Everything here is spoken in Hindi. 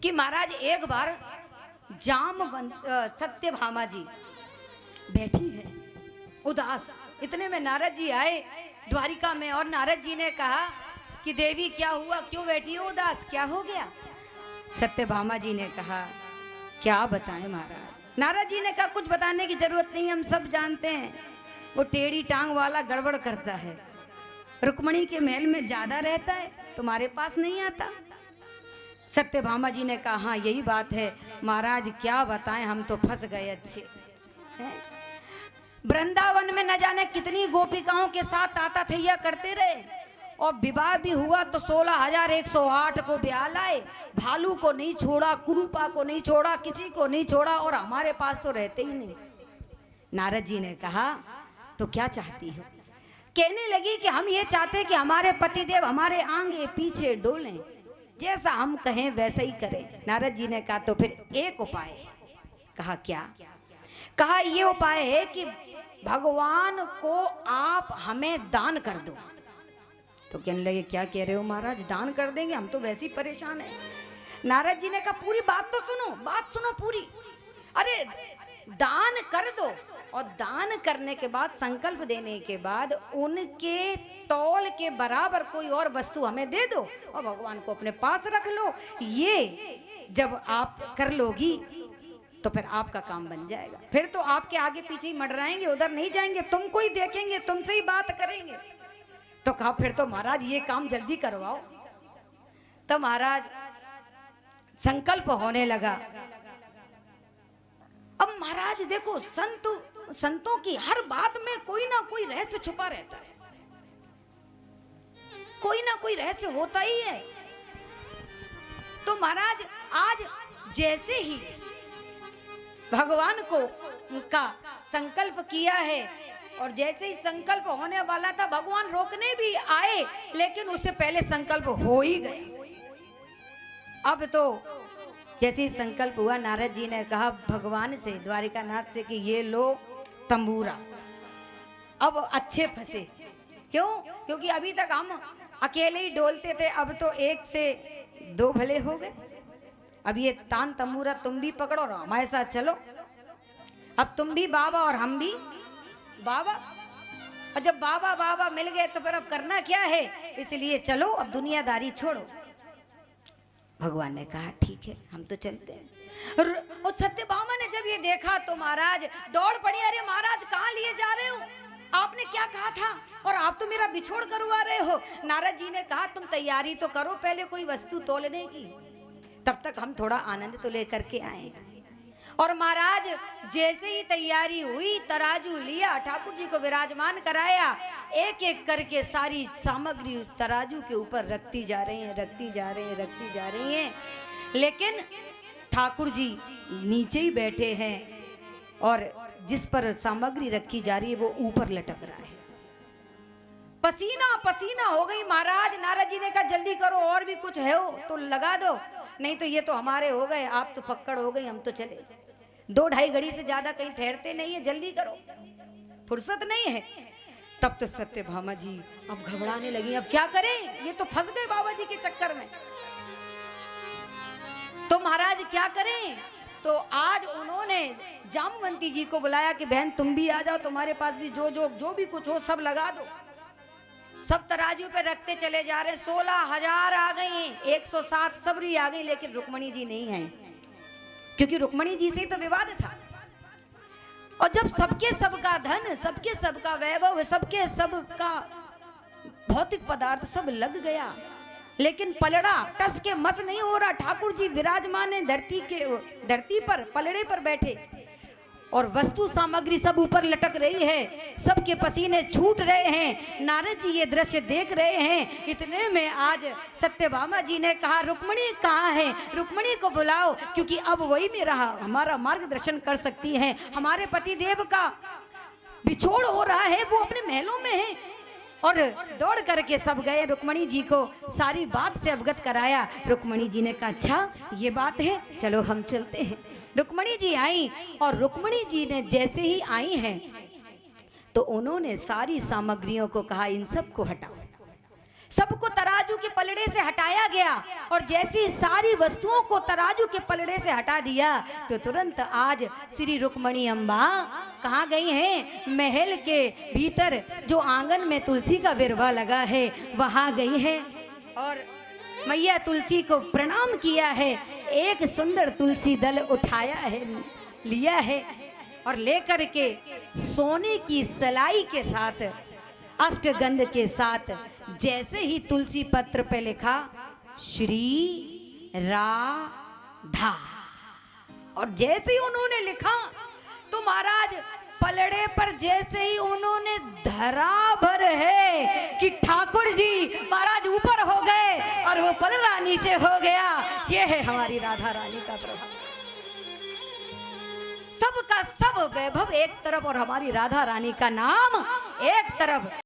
कि महाराज एक बार सत्यभामा जी बैठी है उदास। इतने में नारद जी आए द्वारिका में और नारद जी ने कहा कि देवी क्या हुआ, क्यों बैठी हो उदास, क्या हो गया? सत्यभामा जी ने कहा क्या बताएं महाराज। नारद जी ने कहा कुछ बताने की जरूरत नहीं, हम सब जानते हैं वो टेढ़ी टांग वाला गड़बड़ करता है, रुक्मणी के महल में ज्यादा रहता है, तुम्हारे पास नहीं आता। सत्यभामा जी ने कहा हाँ यही बात है महाराज, क्या बताएं, हम तो फंस गए अच्छे हैं। वृंदावन में न जाने कितनी गोपिकाओं के साथ ताता थैया करते रहे और विवाह भी हुआ तो 16,108 को ब्याह लाए। भालू को नहीं छोड़ा, कुरूपा को नहीं छोड़ा, किसी को नहीं छोड़ा और हमारे पास तो रहते ही नहीं। नारद जी ने कहा तो क्या चाहती हो? कहने लगी कि हम ये चाहते कि हमारे पतिदेव हमारे आगे पीछे डोलें, जैसा हम कहें वैसा ही करें। नारद जी ने कहा तो फिर एक उपाय है। कहा क्या? कहा ये उपाय है कि भगवान को आप हमें दान कर दो। तो कहने लगे क्या कह रहे हो महाराज, दान कर देंगे, हम तो वैसे ही परेशान हैं। नारद जी ने कहा पूरी बात तो सुनो, बात सुनो पूरी। अरे दान कर दो और दान करने के बाद संकल्प देने के बाद उनके तौल के बराबर कोई और वस्तु हमें दे दो और भगवान को अपने पास रख लो। ये जब आप कर लोगी तो फिर आपका काम बन जाएगा। फिर तो आपके आगे पीछे ही मंडराएंगे, उधर नहीं जाएंगे, तुमको ही देखेंगे, तुमसे ही बात करेंगे। तो कहा फिर तो महाराज ये काम जल्दी करवाओ। तो महाराज संकल्प होने लगा। अब महाराज देखो संतों की हर बात में कोई ना कोई रहस्य छुपा रहता है, कोई ना कोई रहस्य होता ही है। तो महाराज आज जैसे ही भगवान को उनका संकल्प किया है और जैसे ही संकल्प होने वाला था भगवान रोकने भी आए, लेकिन उससे पहले संकल्प हो ही गए। अब तो जैसे ही संकल्प हुआ नारद जी ने कहा भगवान से, द्वारिकानाथ से कि ये लो तंबूरा। अब अच्छे फंसे, क्यों? क्योंकि अभी तक हम अकेले ही डोलते थे, अब तो एक से दो भले हो गए। अब ये तान तंबूरा तुम भी पकड़ो और हमारे साथ चलो। अब तुम भी बाबा और हम भी बाबा, और जब बाबा बाबा मिल गए तो फिर अब करना क्या है, इसलिए चलो अब दुनियादारी छोड़ो। भगवान ने कहा ठीक है हम तो चलते हैं। और सत्यभामा ने जब ये देखा तो महाराज दौड़ पड़ी, अरे महाराज कहाँ लिए जा रहे हो, आपने क्या कहा था और आप तो मेरा बिछोड़ करवा रहे हो। नारद जी ने कहा तुम तैयारी तो करो पहले कोई वस्तु तोलने की, तब तक हम थोड़ा आनंद तो लेकर के आए। और महाराज जैसे ही तैयारी हुई तराजू लिया, ठाकुर जी को विराजमान कराया, एक एक करके सारी सामग्री तराजू के ऊपर रखती जा रही हैं, रखती जा रही हैं, रखती जा रही हैं। लेकिन ठाकुर जी नीचे ही बैठे हैं और जिस पर सामग्री रखी जा रही है वो ऊपर लटक रहा है। पसीना पसीना हो गई महाराज। नारद जी ने कहा जल्दी करो, और भी कुछ है हो तो लगा दो, नहीं तो ये तो हमारे हो गए, आप तो पक्कड़ हो गई, हम तो चले। 2-2.5 घड़ी से ज्यादा कहीं ठहरते नहीं है, जल्दी करो, फुर्सत नहीं है। तब तो सत्यभामा जी अब घबराने लगी, अब क्या करें, ये तो फंस गए बाबा जी के चक्कर में। तो महाराज क्या करें? तो आज उन्होंने जामवंती जी को बुलाया कि बहन तुम भी आ जाओ, तुम्हारे पास भी जो भी कुछ हो सब लगा दो। सब तराजू पे रखते चले जा रहे। 16,000 आ गई, 107 सबरी आ गई, लेकिन रुक्मणी जी नहीं आई, क्योंकि रुक्मणी जी से तो विवाद था। और जब सबके सबका धन, सबके सबका वैभव, सबके सबका भौतिक पदार्थ सब लग गया, लेकिन पलड़ा टस के मस नहीं हो रहा। ठाकुर जी विराजमान है धरती पर, पलड़े पर बैठे और वस्तु सामग्री सब ऊपर लटक रही है, सबके पसीने छूट रहे हैं। नारद जी ये दृश्य देख रहे हैं। इतने में आज सत्यभामा जी ने कहा रुक्मणी कहाँ है, रुक्मणी को बुलाओ, क्योंकि अब वही मेरा हमारा मार्गदर्शन कर सकती हैं। हमारे पति देव का बिछोड़ हो रहा है, वो अपने महलों में है। और दौड़ करके सब गए, रुक्मणी जी को सारी बात से अवगत कराया। रुक्मणी जी ने कहा अच्छा ये बात है, चलो हम चलते हैं। रुक्मणी जी आई और रुक्मणी जी ने जैसे ही आई हैं तो उन्होंने सारी सामग्रियों को कहा इन सब को हटाओ, सबको तराजू के पलड़े से हटाया गया और जैसी सारी वस्तुओं को तराजू के पलड़े से हटा दिया तो तुरंत आज श्री रुक्मणी अम्बा कहाँ गई हैं? महल के भीतर जो आंगन में तुलसी का विरवा लगा है वहां गई हैं और मैया तुलसी को प्रणाम किया है। एक सुंदर तुलसी दल उठाया है, लिया है और लेकर के सोने की सलाई के साथ अष्टगंध के साथ जैसे ही तुलसी पत्र पे लिखा श्री राधा और जैसे ही उन्होंने लिखा तो महाराज पलड़े पर जैसे ही उन्होंने धरा भर है कि ठाकुर जी महाराज ऊपर हो गए और वो पलड़ा नीचे हो गया। ये है हमारी राधा रानी का प्रभाव। सबका सब वैभव एक तरफ और हमारी राधा रानी का नाम एक तरफ।